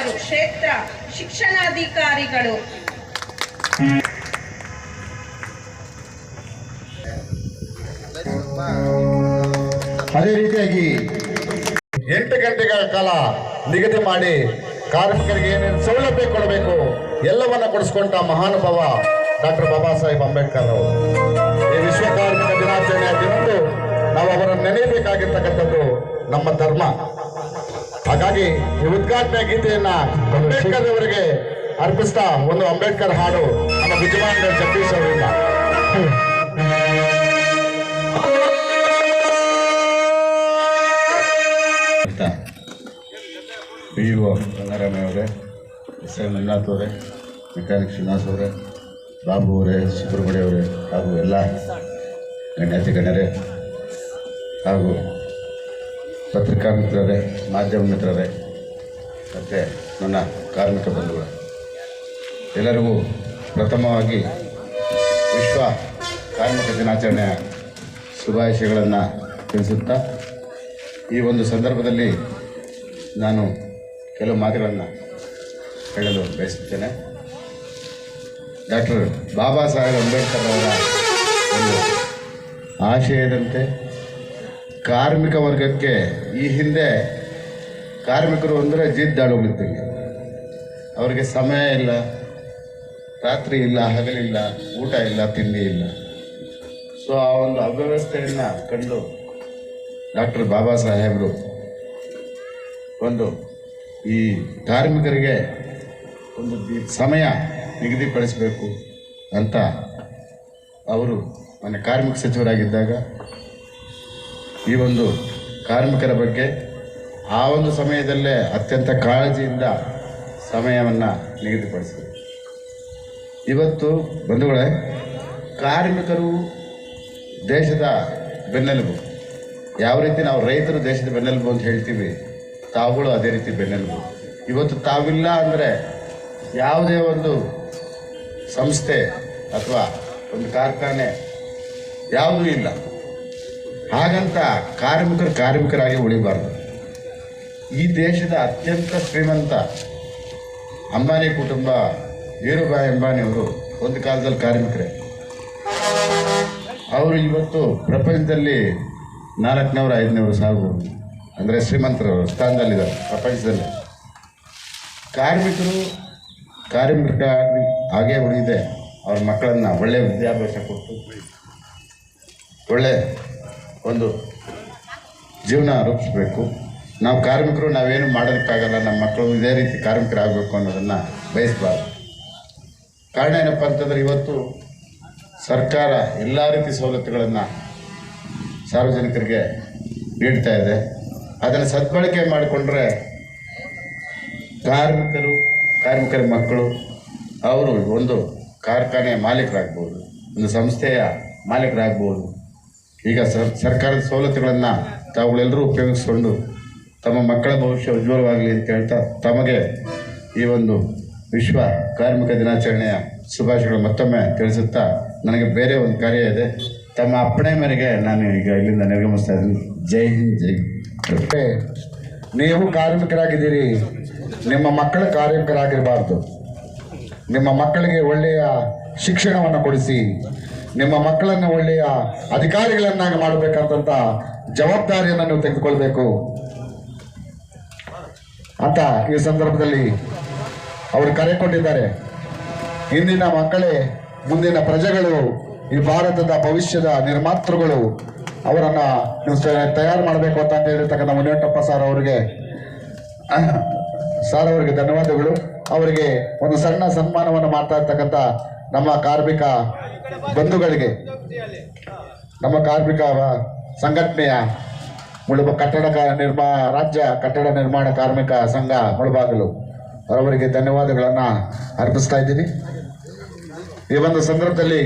ಅವರು ಕ್ಷೇತ್ರ ಶಿಕ್ಷಣಾಧಿಕಾರಿಗಳು. ಅದೇ ರೀತಿಯಾಗಿ 8 ಗಂಟೆಗಳ ಕಾಲ ನಿಗದಿ ಮಾಡಿ ಕಾರ್ಮಿಕರಿಗೆ ಏನೇನು ಸೌಲಭ್ಯ ಕೊಡಬೇಕು ಎಲ್ಲವನ್ನ ಕೊಡಿಸ್ಕೊಂಡ ಮಹಾನುಭಾವ ಡಾಕ್ಟರ್ ಬಾಬಾ ಸಾಹೇಬ್ ಅಂಬೇಡ್ಕರ್ ಅವರು. ಈ ವಿಶ್ವ ಕಾರ್ಮಿಕ ದಿನಾಚರಣೆಯ ದಿನದಂದು ನಾವು ಅವರನ್ನು ನೆನೆಯಬೇಕಾಗಿರ್ತಕ್ಕಂಥದ್ದು ನಮ್ಮ ಧರ್ಮ. ಹಾಗಾಗಿ ಈ ಉದ್ಘಾಟನೆ ಗೀತೆಯನ್ನ ಅಂಬೇಡ್ಕರ್ ಅವರಿಗೆ ಅರ್ಪಿಸ್ತಾ ಒಂದು ಅಂಬೇಡ್ಕರ್ ಹಾಡು ನಮ್ಮ ವಿಜಯವಾಡ ಜಗದೀಶ್ ಅವರಿಂದ. PO ರಂಗಾರಾಮಯ್ಯ ಅವರೇ, SI ಮಂಜುನಾಥ್ ಅವರೇ, ಮೆಕ್ಯಾನಿಕ್ ಶ್ರೀನಿವಾಸ್ ಅವರೇ, ಬಾಬು ಅವರೇ, ಸುಬ್ರಹ್ಮಣ್ಯ ಅವರೇ, ಹಾಗೂ ಎಲ್ಲ ಗಣ್ಯಾತಿ ಗಣ್ಯರೇ, ಹಾಗೂ ಪತ್ರಿಕಾ ಮಿತ್ರರೇ, ಮಾಧ್ಯಮ ಮಿತ್ರರೇ, ಮತ್ತು ನನ್ನ ಕಾರ್ಮಿಕ ಬಂಧುಗಳು ಎಲ್ಲರಿಗೂ ಪ್ರಥಮವಾಗಿ ವಿಶ್ವ ಕಾರ್ಮಿಕ ದಿನಾಚರಣೆಯ ಶುಭಾಶಯಗಳನ್ನು ತಿಳಿಸುತ್ತಾ ಈ ಒಂದು ಸಂದರ್ಭದಲ್ಲಿ ನಾನು ಕೆಲವು ಮಾತುಗಳನ್ನು ಹೇಳಲು ಬಯಸುತ್ತೇನೆ. ಡಾಕ್ಟರ್ ಬಾಬಾ ಸಾಹೇಬ್ ಅಂಬೇಡ್ಕರ್ ಅವರ ಒಂದು ಆಶಯದಂತೆ ಕಾರ್ಮಿಕ ವರ್ಗಕ್ಕೆ ಈ ಹಿಂದೆ ಕಾರ್ಮಿಕರು ಅಂದರೆ ಜಿದ್ದಾಳೋಗಿದ್ದಂಗೆ, ಅವರಿಗೆ ಸಮಯ ಇಲ್ಲ, ರಾತ್ರಿ ಇಲ್ಲ, ಹಗಲಿಲ್ಲ, ಊಟ ಇಲ್ಲ, ತಿಂಡಿ ಇಲ್ಲ. ಸೊ ಆ ಒಂದು ಅವ್ಯವಸ್ಥೆಯನ್ನು ಕಂಡು ಡಾಕ್ಟರ್ ಬಾಬಾ ಸಾಹೇಬರು ಒಂದು ಈ ಕಾರ್ಮಿಕರಿಗೆ ಒಂದು ಸಮಯ ನಿಗದಿಪಡಿಸಬೇಕು ಅಂತ ಅವರು ನನ್ನ ಕಾರ್ಮಿಕ ಸಚಿವರಾಗಿದ್ದಾಗ ಈ ಒಂದು ಕಾರ್ಮಿಕರ ಬಗ್ಗೆ ಆ ಒಂದು ಸಮಯದಲ್ಲೇ ಅತ್ಯಂತ ಕಾಳಜಿಯಿಂದ ಸಮಯವನ್ನು ನಿಗದಿಪಡಿಸಿದರು. ಇವತ್ತು ಬಂಧುಗಳೇ, ಕಾರ್ಮಿಕರು ದೇಶದ ಬೆನ್ನೆಲುಬು. ಯಾವ ರೀತಿ ನಾವು ರೈತರು ದೇಶದ ಬೆನ್ನೆಲುಬು ಅಂತ ಹೇಳ್ತೀವಿ, ತಾವುಗಳು ಅದೇ ರೀತಿ ಬೆನ್ನೆಲುಬು. ಇವತ್ತು ತಾವಿಲ್ಲ ಅಂದರೆ ಯಾವುದೇ ಒಂದು ಸಂಸ್ಥೆ ಅಥವಾ ಒಂದು ಕಾರ್ಖಾನೆ ಯಾವುದೂ ಇಲ್ಲ. ಹಾಗಂತ ಕಾರ್ಮಿಕರಾಗಿ ಉಳಿಬಾರ್ದು. ಈ ದೇಶದ ಅತ್ಯಂತ ಶ್ರೀಮಂತ ಅಂಬಾನಿ ಕುಟುಂಬ, ಧೀರುಭಾಯಿ ಅಂಬಾನಿಯವರು ಒಂದು ಕಾಲದಲ್ಲಿ ಕಾರ್ಮಿಕರೇ. ಅವರು ಇವತ್ತು ಪ್ರಪಂಚದಲ್ಲಿ 400 500 ಸಾವಿರ ಅಂದರೆ ಶ್ರೀಮಂತರು ಸ್ಥಾನದಲ್ಲಿದ್ದಾರೆ ಪ್ರಪಂಚದಲ್ಲಿ. ಕಾರ್ಮಿಕ ಹಾಗೇ ಉಳಿದೆ ಅವ್ರ ಮಕ್ಕಳನ್ನು ಒಳ್ಳೆಯ ವಿದ್ಯಾಭ್ಯಾಸ ಕೊಟ್ಟು ಒಳ್ಳೆಯ ಒಂದು ಜೀವನ ರೂಪಿಸಬೇಕು. ನಾವು ಕಾರ್ಮಿಕರು ನಾವೇನು ಮಾಡೋದಕ್ಕಾಗಲ್ಲ, ನಮ್ಮ ಮಕ್ಕಳು ಇದೇ ರೀತಿ ಕಾರ್ಮಿಕರಾಗಬೇಕು ಅನ್ನೋದನ್ನು ಬಯಸಬಾರ್ದು. ಕಾರಣ ಏನಪ್ಪ ಅಂತಂದರೆ ಇವತ್ತು ಸರ್ಕಾರ ಎಲ್ಲ ರೀತಿ ಸವಲತ್ತುಗಳನ್ನು ಸಾರ್ವಜನಿಕರಿಗೆ ನೀಡ್ತಾ ಇದೆ. ಅದನ್ನು ಸದ್ಬಳಕೆ ಮಾಡಿಕೊಂಡ್ರೆ ಕಾರ್ಮಿಕರ ಮಕ್ಕಳು ಅವರು ಒಂದು ಕಾರ್ಖಾನೆಯ ಮಾಲೀಕರಾಗ್ಬೋದು, ಒಂದು ಸಂಸ್ಥೆಯ ಮಾಲೀಕರಾಗ್ಬೋದು. ಈಗ ಸರ್ಕಾರದ ಸವಲತ್ತುಗಳನ್ನು ತಾವುಗಳೆಲ್ಲರೂ ಉಪಯೋಗಿಸ್ಕೊಂಡು ತಮ್ಮ ಮಕ್ಕಳ ಭವಿಷ್ಯ ಉಜ್ವಲವಾಗಲಿ ಅಂತ ಹೇಳ್ತಾ ತಮಗೆ ಈ ಒಂದು ವಿಶ್ವ ಕಾರ್ಮಿಕ ದಿನಾಚರಣೆಯ ಶುಭಾಶಯಗಳು ಮತ್ತೊಮ್ಮೆ ತಿಳಿಸುತ್ತಾ, ನನಗೆ ಬೇರೆ ಒಂದು ಕಾರ್ಯ ಇದೆ. ತಮ್ಮ ಅಪ್ಪಣೆ ಮೇರೆಗೆ ನಾನು ಈಗ ಇಲ್ಲಿಂದ ನಿರ್ಗಮಿಸ್ತಾ ಇದ್ದೀನಿ. ಜೈ ಹಿಂದ್, ಜೈ. ನೀವು ಕಾರ್ಮಿಕರಾಗಿದ್ದೀರಿ, ನಿಮ್ಮ ಮಕ್ಕಳು ಕಾರ್ಮಿಕರಾಗಿರಬಾರ್ದು. ನಿಮ್ಮ ಮಕ್ಕಳಿಗೆ ಒಳ್ಳೆಯ ಶಿಕ್ಷಣವನ್ನು ಕೊಡಿಸಿ, ನಿಮ್ಮ ಮಕ್ಕಳನ್ನು ಒಳ್ಳೆಯ ಅಧಿಕಾರಿಗಳನ್ನಾಗಿ ಮಾಡಬೇಕಂತ ಜವಾಬ್ದಾರಿಯನ್ನು ನೀವು ತೆಗೆದುಕೊಳ್ಬೇಕು ಅಂತ ಈ ಸಂದರ್ಭದಲ್ಲಿ ಅವರು ಕರೆ ಕೊಟ್ಟಿದ್ದಾರೆ. ಇಂದಿನ ಮಕ್ಕಳೇ ಮುಂದಿನ ಪ್ರಜೆಗಳು, ಈ ಭಾರತದ ಭವಿಷ್ಯದ ನಿರ್ಮಾತೃಗಳು. ಅವರನ್ನು ನೀವು ತಯಾರು ಮಾಡಬೇಕು ಅಂತ ಹೇಳಿರ್ತಕ್ಕಂಥ ಮುನಿಯಟ್ಟಪ್ಪ ಸರ್ ಅವರಿಗೆ ಧನ್ಯವಾದಗಳು. ಅವರಿಗೆ ಒಂದು ಸಣ್ಣ ಸನ್ಮಾನವನ್ನು ಮಾಡ್ತಾ ಇರ್ತಕ್ಕಂಥ ನಮ್ಮ ಕಾರ್ಮಿಕ ಬಂಧುಗಳಿಗೆ, ನಮ್ಮ ಕಾರ್ಮಿಕ ಸಂಘಟನೆಯ ರಾಜ್ಯ ಕಟ್ಟಡ ನಿರ್ಮಾಣ ಕಾರ್ಮಿಕ ಸಂಘ ಮುಳಬಾಗಿಲು ಅವರಿಗೆ ಧನ್ಯವಾದಗಳನ್ನು ಅರ್ಪಿಸ್ತಾ ಇದ್ದೀನಿ. ಈ ಒಂದು ಸಂದರ್ಭದಲ್ಲಿ